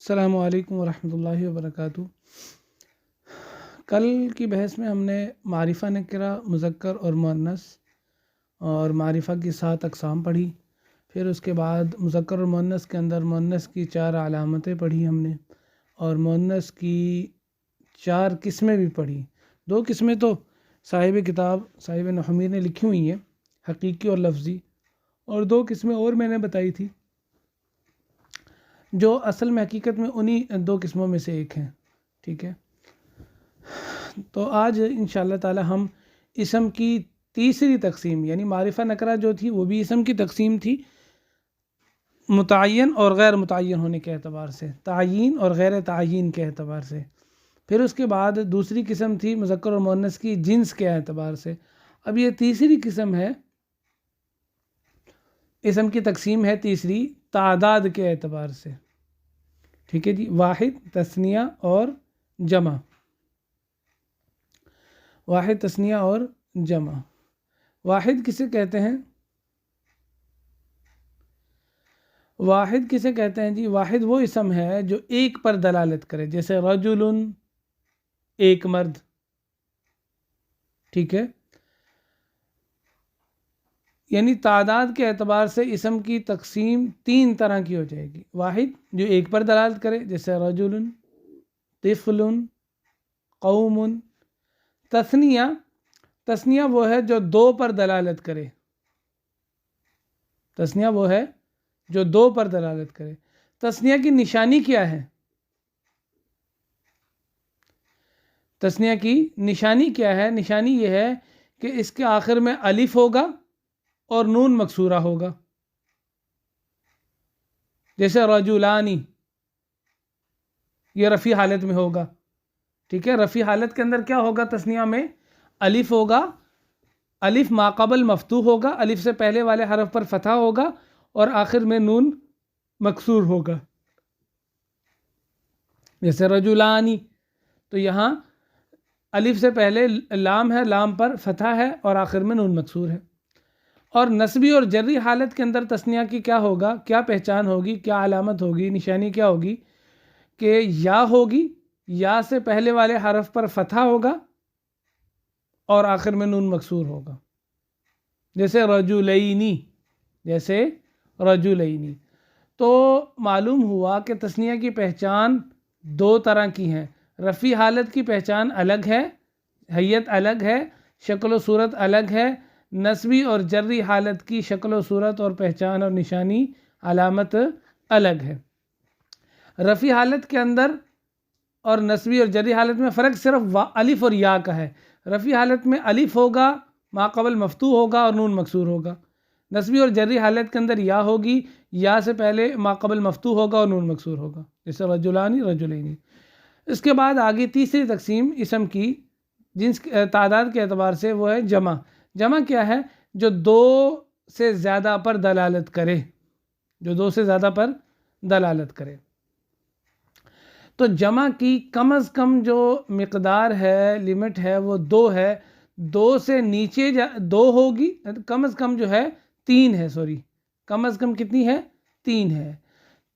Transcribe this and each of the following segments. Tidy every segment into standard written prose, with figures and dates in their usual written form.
अस्सलामु अलैकुम वरहमतुल्लाहि वबरकातुहू। कल की बहस में हमने मारिफ़ा नकिरा, मुज़क्कर और मुअन्नस और मारिफ़ा की 7 अक़साम पढ़ी। फिर उसके बाद मुज़क्कर और मुअन्नस के अंदर मुअन्नस की 4 अलामतें पढ़ी हमने और मुअन्नस की 4 किस्में भी पढ़ी। 2 किस्में तो साहिब किताब साहिब नहमीर ने लिखी हुई हैं, हकीकी और लफ्ज़ी, और 2 किस्में और मैंने बताई थी जो असल में हकीकत में उन्हीं 2 किस्मों में से एक हैं। ठीक है, तो आज इंशाअल्लाह ताला हम इसम की तीसरी तकसीम यानी मारिफ़ा नकरा जो थी वो भी इसम की तकसीम थी, मुतय्यन और गैर मुतय्यन होने के अतबार से, तायीन और गैर तायीन के अतबार से। फिर उसके बाद दूसरी किस्म थी मुज़क्कर और मुअन्नस की जिन्स के अतबार से। अब ये तीसरी किस्म है, इसम की तकसीम है तीसरी तादाद के एतबार से। ठीक है जी, वाहिद, तस्निया और जमा। वाहिद, तस्निया और जमा। वाहिद किसे कहते हैं? वाहिद किसे कहते हैं जी? वाहिद वो इसम है जो एक पर दलालत करे, जैसे रजुलुन, एक मर्द। ठीक है, यानी तादाद के एतबार से इसम की तकसीम 3 तरह की हो जाएगी। वाहिद जो एक पर दलालत करे, जैसे रजुलुन, तिफ़लुन, कौमुन। तस्निया, तस्निया वो है जो 2 पर दलालत करे। तस्निया वो है जो 2 पर दलालत करे। तस्निया की निशानी क्या है? तस्निया की निशानी क्या है? निशानी ये है कि इसके आखिर में अलिफ होगा और नून मकसूरा होगा, जैसे रजुलानी, ये रफ़ी हालत में होगा। ठीक है, रफ़ी हालत के अंदर क्या होगा? तस्निया में अलिफ होगा, अलिफ माक़बल मफ्तूह होगा, अलिफ से पहले वाले हरफ पर फतहा होगा और आखिर में नून मकसूर होगा, जैसे रजुलानी। तो यहाँ अलिफ से पहले लाम है, लाम पर फतहा है और आखिर में नून मकसूर है। और नस्बी और जर्री हालत के अंदर तस्निया की क्या होगा, क्या पहचान होगी, क्या अलामत होगी, निशानी क्या होगी कि या होगी, या से पहले वाले हरफ पर फतहा होगा और आखिर में नून मकसूर होगा, जैसे रजुलैनी, जैसे रजुलैनी। तो मालूम हुआ कि तस्निया की पहचान 2 तरह की हैं। रफ़ी हालत की पहचान अलग है, हैयत अलग है, शक्ल व सूरत अलग है। नस्बी और जर्री हालत की शक्ल व सूरत और पहचान और निशानी अलामत अलग है। रफ़ी हालत के अंदर और नस्बी और जर्री हालत में फ़र्क सिर्फ अलिफ और या का है। रफ़ी हालत में अलिफ होगा, माक़बल मफ्तूह होगा और नून मकसूर होगा। नस्बी और जर्री हालत के अंदर या होगी, या से पहले माक़बल मफ्तूह होगा और नून मकसूर होगा, जैसे रजुलानी, रजुलैनी। इसके बाद आगे तीसरी तकसीम इसम की जिन्स तादाद के अतबार से, वो है जमा। जमा क्या है? जो 2 से ज़्यादा पर दलालत करे, जो 2 से ज़्यादा पर दलालत करे। तो जमा की कम अज़ कम जो मिक़दार है, लिमिट है, वो 2 है। 2 से नीचे 2 होगी, कम अज़ कम जो है 3 है, सॉरी, कम अज़ कम कितनी है? 3 है।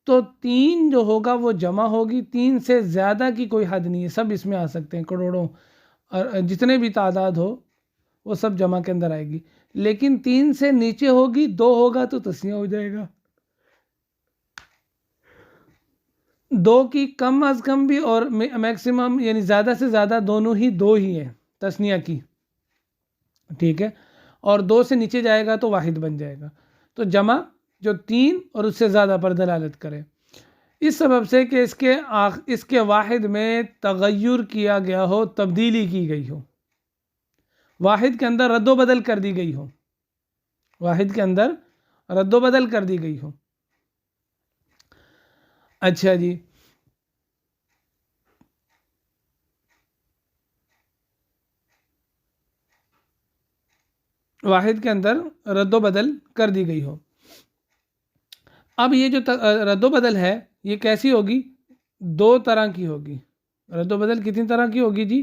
तो 3 जो होगा वो जमा होगी। 3 से ज़्यादा की कोई हद नहीं है, सब इसमें आ सकते हैं, करोड़ों और जितने भी तादाद हो वो सब जमा के अंदर आएगी। लेकिन 3 से नीचे होगी, 2 होगा तो तस्निया हो जाएगा। 2 की कम अज़ कम भी और मैक्सिमम यानी ज़्यादा से ज़्यादा दोनों ही 2 ही है तस्निया की। ठीक है, और 2 से नीचे जाएगा तो वाहिद बन जाएगा। तो जमा जो 3 और उससे ज़्यादा पर दलालत करे, इस सबब से कि इसके वाहिद में तगय्युर किया गया हो, तब्दीली की गई हो, वाहिद के अंदर रद्दो बदल कर दी गई हो, वाहिद के अंदर रद्दो बदल कर दी गई हो। अच्छा जी, वाहिद के अंदर रद्दो बदल कर दी गई हो। अब ये जो रद्दो बदल है ये कैसी होगी? 2 तरह की होगी। रद्दो बदल कितनी तरह की होगी जी?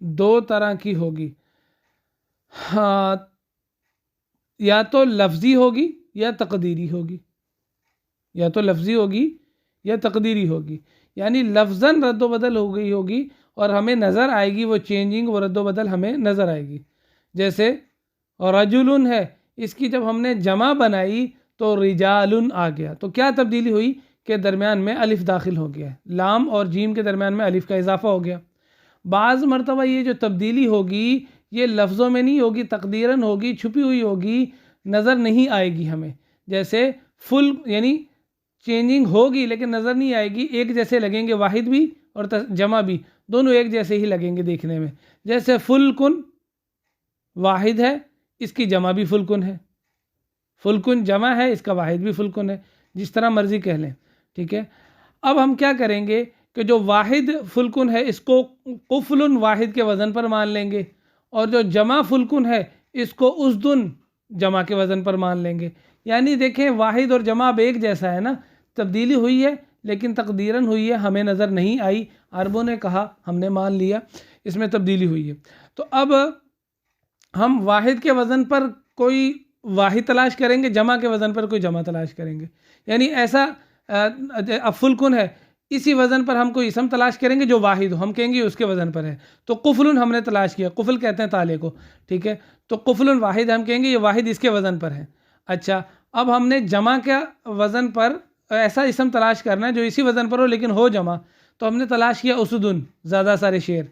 2 तरह की होगी। हाँ, या तो लफ्ज़ी होगी या तकदीरी होगी, या तो लफ्ज़ी होगी यह तकदीरी होगी, यानी लफ्ज़न रद्दोबदल हो गई होगी और हमें नज़र आएगी वो चेंजिंग, वो रद्दोबदल हमें नज़र आएगी। जैसे रजुलुन है, इसकी जब हमने जमा बनाई तो रिजालुन आ गया, तो क्या तब्दीली हुई के दरमियान में अलिफ दाखिल हो गया, लाम और जीम के दरमियान में अलिफ का इजाफा हो गया। बाज़ मरतबा ये जो तब्दीली होगी ये लफ्ज़ों में नहीं होगी, तकदीरन होगी, छुपी हुई होगी, नज़र नहीं आएगी हमें। जैसे फुल यानी चेंजिंग होगी लेकिन नज़र नहीं आएगी, एक जैसे लगेंगे वाहिद भी और जमा भी, दोनों एक जैसे ही लगेंगे देखने में। जैसे फुलकुन वाहिद है, इसकी जमा भी फुलकुन है, फुलकुन जमा है, इसका वाहिद भी फुलकुन है, जिस तरह मर्जी कह लें। ठीक है, अब हम क्या करेंगे कि जो वाहिद फुलकुन है इसको कुफलुन वाहिद के वज़न पर मान लेंगे, और जो जमा फुलकुन है इसको उसदुन जमा के वज़न पर मान लेंगे। यानी देखें वाहिद और जमा अब एक जैसा है ना, तब्दीली हुई है लेकिन तकदीरन हुई है, हमें नज़र नहीं आई, अरबों ने कहा, हमने मान लिया, इसमें तब्दीली हुई है। तो अब हम वाहिद के वज़न पर कोई वाहिद तलाश करेंगे, जमा के वज़न पर कोई जमा तलाश करेंगे। यानी ऐसा अब फुलकुन है, इसी वज़न पर हम कोई इसम तलाश करेंगे जो वाहिद हो, हम कहेंगे उसके वज़न पर है। तो कुफलुन हमने तलाश किया, कुफल कहते हैं ताले को, ठीक है, तो कुफलुन वाहिद हम कहेंगे ये वाहिद इसके वज़न पर है। अच्छा, अब हमने जमा के वज़न पर ऐसा इसम तलाश करना है जो इसी वज़न पर हो लेकिन हो जमा, तो हमने तलाश किया उसदुन, ज़्यादा सारे शेर,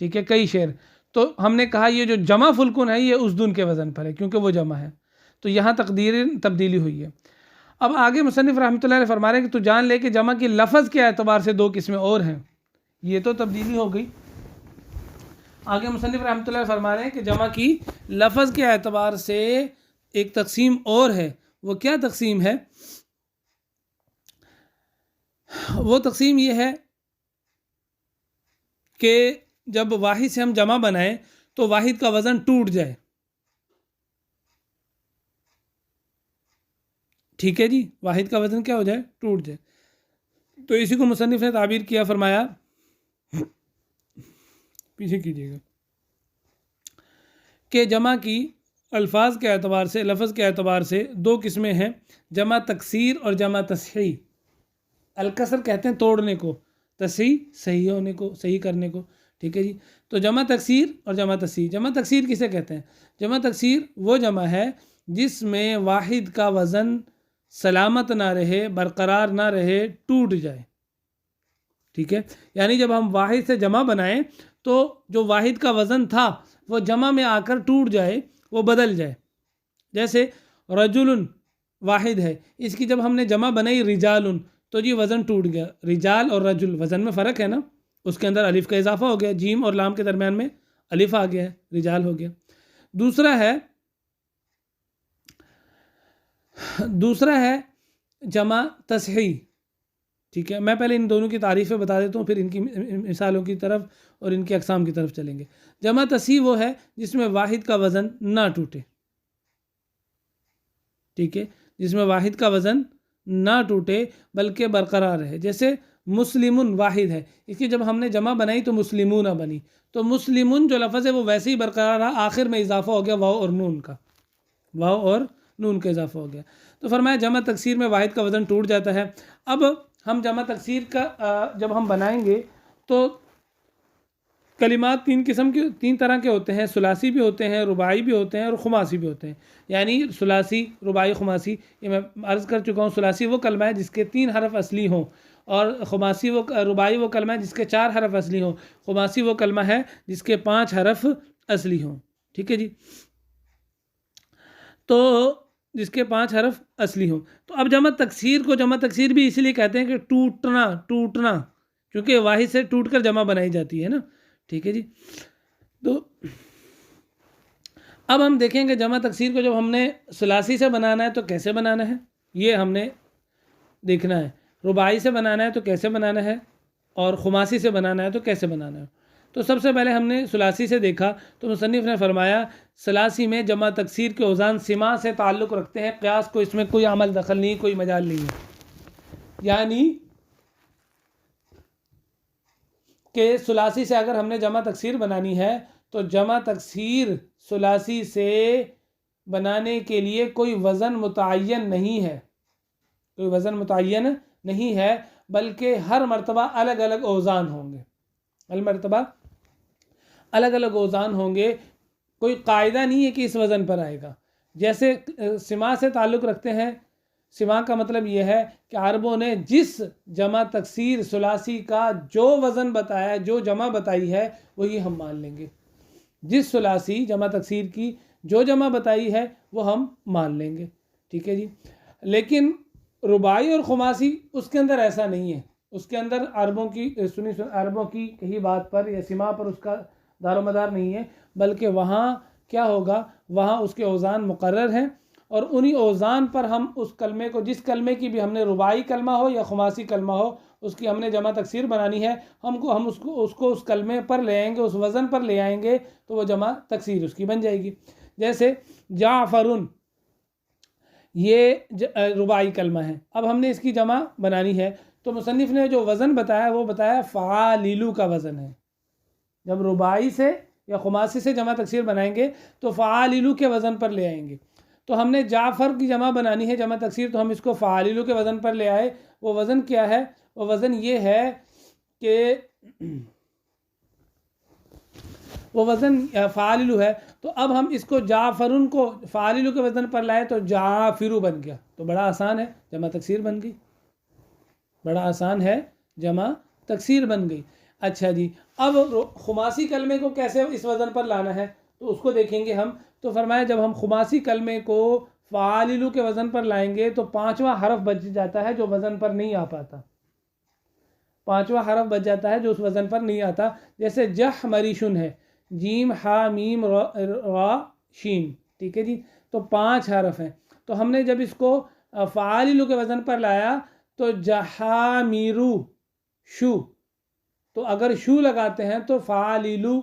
ठीक है, कई शेर, तो हमने कहा ये जो जमा फुलकुन है ये उसदुन के वज़न पर है क्योंकि वो जमा है। तो यहाँ तब्दीली हुई है। अब आगे मुसन्निफ़ रहमतुल्लाह अलैह फरमा रहे हैं कि तू जान ले कि जमा की लफ़ज़ के एतबार से दो किस्में और हैं। ये तो तब्दीली हो गई। आगे मुसन्निफ़ रहमतुल्लाह अलैह फरमा रहे हैं कि जमा की लफ़ज़ के एतबार से एक तकसीम और है। वो क्या तकसीम है? वो तकसीम ये है कि जब वाहिद से हम जमा बनाएं तो वाहिद का वज़न टूट जाए। ठीक है जी, वाहिद का वज़न क्या हो जाए? टूट जाए। तो इसी को मुसन्निफ़ ने ताबीर किया, फरमाया, पीछे कीजिएगा, कि जमा की अल्फाज के एतबार से, लफ्ज़ के एतबार से दो किस्में हैं, जमा तकसीर और जमा तसही। अलकसर कहते हैं तोड़ने को, तसही सही होने को, सही करने को। ठीक है जी, तो जमा तकसीर और जमा तसही। जमा तकसीर किसे कहते हैं? जमा तकसीर वो जमा है जिसमें वाहिद का वज़न सलामत ना रहे, बरकरार ना रहे, टूट जाए। ठीक है, यानी जब हम वाहिद से जमा बनाएं तो जो वाहिद का वज़न था वो जमा में आकर टूट जाए, वो बदल जाए। जैसे रजुलुन वाहिद है, इसकी जब हमने जमा बनाई रिजालुन, तो जी वज़न टूट गया। रिजाल और रजुल वज़न में फ़र्क है ना, उसके अंदर अलिफ का इजाफा हो गया, जीम और लाम के दरमियान में अलिफ आ गया है, रिजाल हो गया। दूसरा है जमा तसही। ठीक है, मैं पहले इन दोनों की तारीफ़ें बता देता हूँ, फिर इनकी मिसालों की तरफ और इनकी अक़साम की तरफ चलेंगे। जमा तसही वो है जिसमें वाहिद का वज़न ना टूटे। ठीक है, जिसमें वाहिद का वज़न ना टूटे बल्कि बरकरार रहे। जैसे मुस्लिमुन वाहिद है, इसकी जब हमने जमा बनाई तो मुस्लिमूना बनी, तो मुस्लिमुन जो लफ्ज़ है वो वैसे ही बरकरार रहा, आखिर में इजाफा हो गया वाव और नून का, वाव और नून का इजाफा हो गया। तो फरमाया जमा तकसीर में वाहिद का वज़न टूट जाता है। अब हम जमा तकसीर का जब हम बनाएंगे तो कलिमात तीन तरह के होते हैं, सुलासी भी होते हैं, रुबाई भी होते हैं और खुमासी भी होते हैं। यानी सुलासी, रुबाई, खुमासी, ये मैं अर्ज़ कर चुका हूँ। सुलासी वो कलमा है जिसके 3 हरफ असली हों, और खुमासी रुबाई वो कलमा है जिसके 4 हरफ असली हों, खुमासी वो कलमा है जिसके 5 हरफ असली हों। ठीक है जी, तो जिसके 5 हरफ असली हों। तो अब जमा तकसीर को जमा तकसीर भी इसलिए कहते हैं कि टूटना, क्योंकि वाहिद से टूट कर जमा बनाई जाती है ना। ठीक है जी, तो अब हम देखेंगे जमा तकसीर को जब हमने सुलासी से बनाना है तो कैसे बनाना है, ये हमने देखना है। रुबाई से बनाना है तो कैसे बनाना है, और खुमासी से बनाना है तो कैसे बनाना है। तो सबसे पहले हमने सुलासी से देखा, तो मुसन्निफ़ ने फरमाया सुलासी में जमा तकसीर के औज़ान सिमा से ताल्लुक़ रखते हैं, क़यास को इसमें कोई अमल दखल नहीं, कोई मजाल नहीं है। यानी कि सुलासी से अगर हमने जमा तकसीर बनानी है तो जमा तकसीर सुलासी से बनाने के लिए कोई वज़न मुतय्यन नहीं है, कोई वज़न मुतय्यन नहीं है, बल्कि हर मरतबा अलग अलग औज़ान होंगे, हर मरतबा अलग अलग औज़ान होंगे। कोई कायदा नहीं है कि इस वज़न पर आएगा। जैसे सिमा से ताल्लुक़ रखते हैं, सिमा का मतलब यह है कि अरबों ने जिस जमा तकसीर सुलासी का जो वज़न बताया है, जो जमा बताई है, वही हम मान लेंगे। जिस सुलासी जमा तकसीर की जो जमा बताई है वो हम मान लेंगे, ठीक है जी। लेकिन रुबाई और खुमासी उसके अंदर ऐसा नहीं है। उसके अंदर अरबों की अरबों की कही बात पर या सिमा पर उसका दारोमदार नहीं है, बल्कि वहाँ क्या होगा, वहाँ उसके औज़ान मुकर्रर हैं और उन्हीं औज़ान पर हम उस कलमे को, जिस कलमे की भी हमने रुबाई कलमा हो या खुमासी कलमा हो, उसकी हमने जमा तकसीर बनानी है, हम उसको उस कलमे पर ले आएंगे, उस वज़न पर ले आएंगे, तो वो जमा तकसीर उसकी बन जाएगी। जैसे जाफ़रुन, ये रुबाई कलमा है। अब हमने इसकी जमा बनानी है, तो मुसन्निफ़ ने जो वज़न बताया वो बताया फ़ालिलु का वज़न है। जब रुबाई से या खुमासी से जमा तकसीर बनाएंगे तो फ़ालिलु के वज़न पर ले आएंगे। तो हमने जाफ़र की जमा बनानी है, जमा तकसीर, तो हम इसको फ़ालिलु के वज़न पर ले आए। वो वज़न क्या है? वो वज़न ये है कि वो वज़न फ़ालिलु है। तो अब हम इसको जाफ़रुन को फ़ालिलु के वज़न पर लाए तो जाफ़िरु बन गया। तो बड़ा आसान है, जमा तकसीर बन गई। बड़ा आसान है, जमा तकसीर बन गई। अच्छा जी, अब खुमासी कलमे को कैसे इस वज़न पर लाना है तो उसको देखेंगे हम। तो फरमाया जब हम खुमासी कलमे को फ़ालिलु के वज़न पर लाएंगे तो पाँचवा हरफ बच जाता है जो वज़न पर नहीं आ पाता। पाँचवा हरफ बच जाता है जो उस वज़न पर नहीं आता। जैसे जह मरीशुन है, जीम हा मीम रा शीन, ठीक है जी। तो 5 हरफ हैं। तो हमने जब इसको फ़ालिलु के वज़न पर लाया तो जहामीरू शू, तो अगर शू लगाते हैं तो फ़ालिलु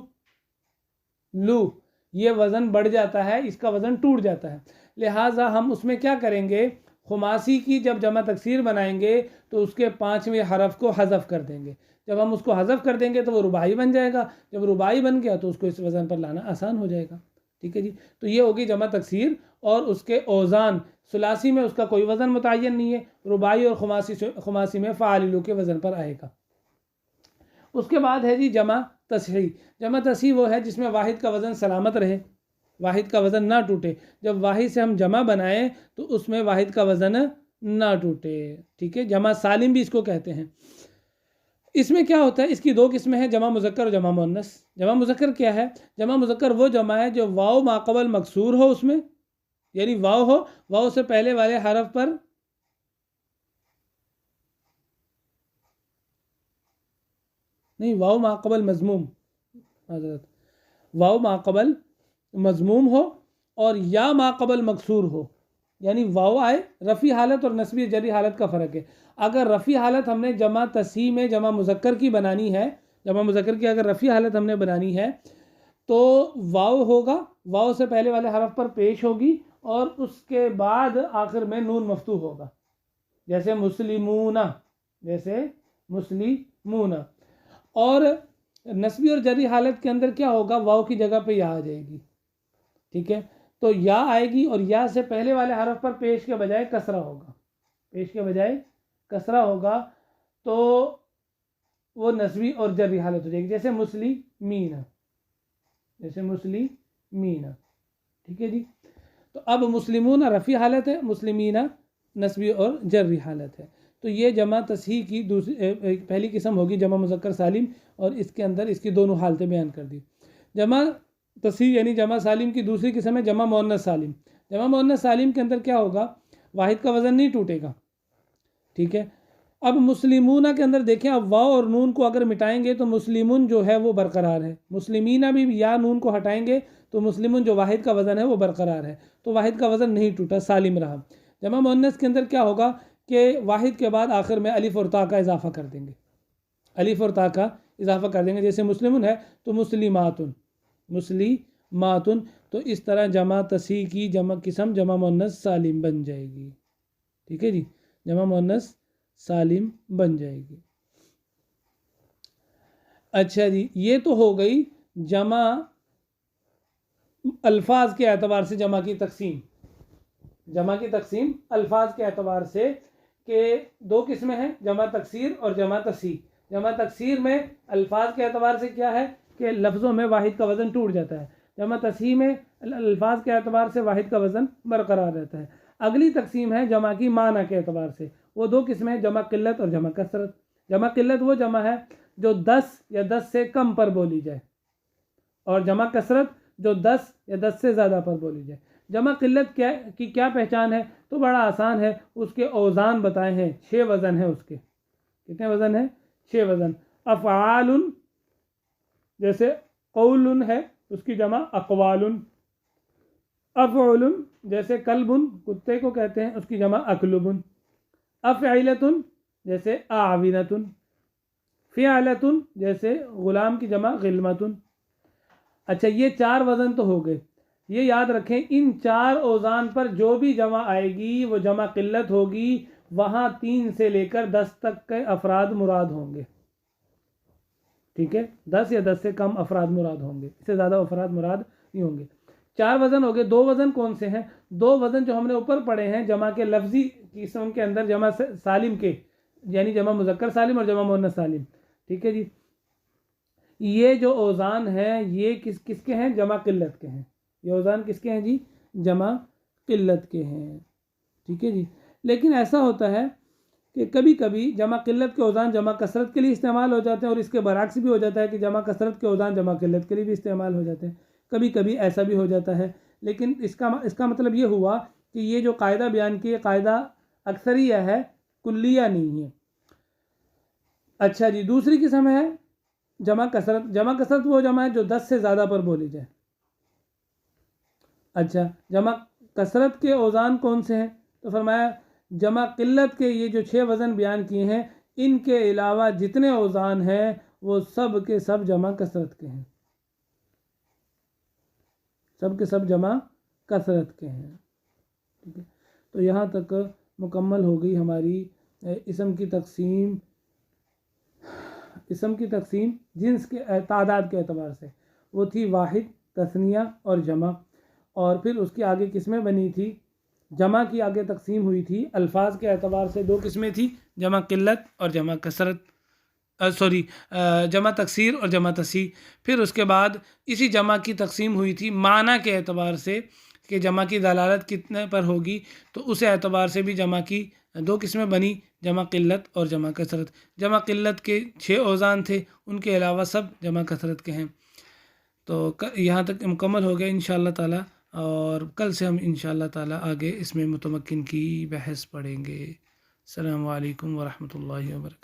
लू, ये वज़न बढ़ जाता है, इसका वज़न टूट जाता है। लिहाजा हम उसमें क्या करेंगे, खुमासी की जब जमा तकसीर बनाएंगे तो उसके 5वें हरफ को हज़फ कर देंगे। जब हम उसको हज़फ कर देंगे तो वो रुबाई बन जाएगा। जब रुबाई बन गया तो उसको इस वज़न पर लाना आसान हो जाएगा, ठीक है जी। तो ये होगी जमा तकसीर और उसके औज़ान। सुलासी में उसका कोई वज़न मुतय्यन नहीं है, रुबाई और खुमासी में फ़ालिलु के वज़न पर आएगा। उसके बाद है जी जमा तस्हीह। जमा तस्हीह वो है जिसमें वाहिद का वज़न सलामत रहे, वाहिद का वज़न ना टूटे। जब वाहिद से हम जमा बनाएं तो उसमें वाहिद का वज़न ना टूटे, ठीक है। जमा सालिम भी इसको कहते हैं। इसमें क्या होता है, इसकी 2 किस्में हैं, जमा मुज़क्कर और जमा मुअन्नस। जमा मुज़क्कर क्या है? जमा मुज़क्कर वो जमा है जो वाव माक़बल मकसूर हो उसमें, यानी वाव हो, वाव से पहले वाले हरफ पर नहीं, वाव माक़बल मज़मूम, हज़रत वाव माक़बल मज़मूम हो और या माक़बल मकसूर हो, यानी वाव आए। रफ़ी हालत और नस्बी जरी हालत का फ़र्क है। अगर रफ़ी हालत हमने जमा तस्हीह में जमा मुज़क्कर की बनानी है, जमा मुज़क्कर की अगर रफ़ी हालत हमने बनानी है तो वाव होगा, वाव से पहले वाले हरफ पर पेश होगी और उसके बाद आखिर में नून मफ्तूह होगा। जैसे मुस्लिमूना, जैसे मुस्लिमूना। और नस्बी और जरी हालत के अंदर क्या होगा, वाव की जगह पे या आ जाएगी, ठीक है। तो या आएगी और या से पहले वाले हरफ पर पेश के बजाय कसरा होगा, पेश के बजाय कसरा होगा, तो वो नस्बी और जरी हालत हो जाएगी। जैसे मुस्लिमीना, जैसे मुस्लिमीना, ठीक है जी। तो अब मुस्लिमूना रफ़ी हालत है, मुस्लिमीना नस्बी और जरी हालत है। तो ये जमा तस्हीह की दूसरी पहली किस्म होगी जमा मुज़क्कर सालिम, और इसके अंदर इसकी दोनों हालतें बयान कर दी। जमा तस्हीह यानी जमा सालिम की दूसरी किस्म है जमा मुअन्नस सालिम। जमा मुअन्नस सालिम के अंदर क्या होगा, वाहिद का वज़न नहीं टूटेगा, ठीक है। अब मुस्लिमूना के अंदर देखें, अब वाव और नून को अगर मिटाएंगे तो मुस्लिमुन जो है वो बरकरार है, मुस्लिमीना भी या नून को हटाएंगे तो मुस्लिमुन जो वाहिद का वज़न है वो बरकरार है, तो वाहिद का वज़न नहीं टूटा, सालिम रहा। जमा मुअन्नस के अंदर क्या होगा कि वाहिद के बाद आखिर में अलिफ और ता का इजाफा कर देंगे, अलिफ और ता का इजाफा कर देंगे। जैसे मुस्लिमुन है तो मुस्लिमातुन, मुस्लिमातुन। तो इस तरह जमा तस्हीह की जमा किस्म जमा मुअन्नस सालिम बन जाएगी, ठीक है जी, जमा मुअन्नस सालिम बन जाएगी। अच्छा जी, ये तो हो गई जमा अल्फाज के एतबार से जमा की तकसीम, जमा की तकसीम अल्फाज के एतबार से के दो किस्में हैं, जमा तकसीर और जमा तसी। जमा तकसीर में अल्फाज के एतबार से क्या है कि लफ्ज़ों में वाहिद का वज़न टूट जाता है, जमा तसी में अल्फाज के एतबार से वाहिद का वज़न बरकरार रहता है। अगली तकसीम है जमा की माना के एतबार से, वो दो किस्में हैं, जमा किल्लत और जमा कसरत। जमा किल्लत वो जमा है जो 10 या 10 से कम पर बोली जाए, और जमा कसरत जो 10 या 10 से ज़्यादा पर बोली जाए। जमा किल्लत क्या पहचान है, तो बड़ा आसान है, उसके औज़ान बताए हैं, 6 वज़न है उसके। कितने वज़न है? 6 वज़न। अफ़आलुन जैसे कौलुन है, उसकी जमा अक़वालुन। अफ़उलुन जैसे कल्बुन कुत्ते को कहते हैं, उसकी जमा अकलुबुन। अफ़इलतुन जैसे आविनतुन। फ़िअलतुन जैसे ग़ुलाम की जमा ग़िलमतुन। अच्छा, ये 4 वज़न तो हो गए। ये याद रखें, इन 4 औज़ान पर जो भी जमा आएगी वो जमा किल्लत होगी। वहाँ 3 से लेकर 10 तक के अफराद मुराद होंगे। ठीक है, 10 या 10 से कम अफराद मुराद होंगे, इससे ज़्यादा अफराद मुराद नहीं होंगे। 4 वज़न हो गए। 2 वज़न कौन से हैं? 2 वज़न जो हमने ऊपर पढ़े हैं जमा के लफ्ज़ी किस्म के अंदर, जमा सालिम के, यानी जमा मुज़क्कर सालिम और जमा मुअन्नस सालिम। ठीक है जी, ये जो औज़ान हैं ये किसके हैं? जमा किल्लत के हैं। ये औज़ान किसके हैं जी? जमा किल्लत के हैं। ठीक है जी, लेकिन ऐसा होता है कि कभी कभी जमा किल्लत के औज़ान जमा कसरत के लिए इस्तेमाल हो जाते हैं, और इसके बरअक्स भी हो जाता है कि जमा कसरत के औज़ान जमा किल्लत के लिए भी इस्तेमाल हो जाते हैं। कभी कभी ऐसा भी हो जाता है, लेकिन इसका मतलब ये हुआ कि ये जो कायदा बयान किया, कायदा अक्सरिया है, कुल्लिया नहीं है। अच्छा जी, दूसरी किस्म है जमा कसरत। जमा कसरत वो जमा है जो 10 से ज़्यादा पर बोली जाए। अच्छा, जमा कसरत के औज़ान कौन से हैं? तो फरमाया जमा किल्लत के ये जो 6 वज़न बयान किए हैं, इनके अलावा जितने औज़ान हैं वो सब के सब जमा कसरत के हैं, सब के सब जमा कसरत के हैं। ठीक है, तो यहाँ तक मुकम्मल हो गई हमारी इसम की तकसीम। इसम की तकसीम जिन्स के तादाद के एतबार से, वो थी वाहिद, तस्निया और जमा। और फिर उसकी आगे किस्में बनी थी। जमा की आगे तकसीम हुई थी अल्फाज के एतबार से, 2 किस्में थी, जमा किल्लत और जमा कसरत, जमा तकसीर और जमा तसी। फिर उसके बाद इसी जमा की तकसीम हुई थी माना के एतबार से कि जमा की दलालत कितने पर होगी, तो उस एतबार से भी जमा की 2 किस्में बनी, जमा किल्लत और जमा कसरत। जमा किल्लत के 6 औज़ान थे, उनके अलावा सब जमा कसरत के हैं। तो यहाँ तक मुकम्मल हो गया इंशाअल्लाह ताला, और कल से हम इंशाअल्लाह ताला आगे इसमें मुतमक्किन की बहस पढ़ेंगे। अस्सलामु अलैकुम व रहमतुल्लाहि व बरकातहू।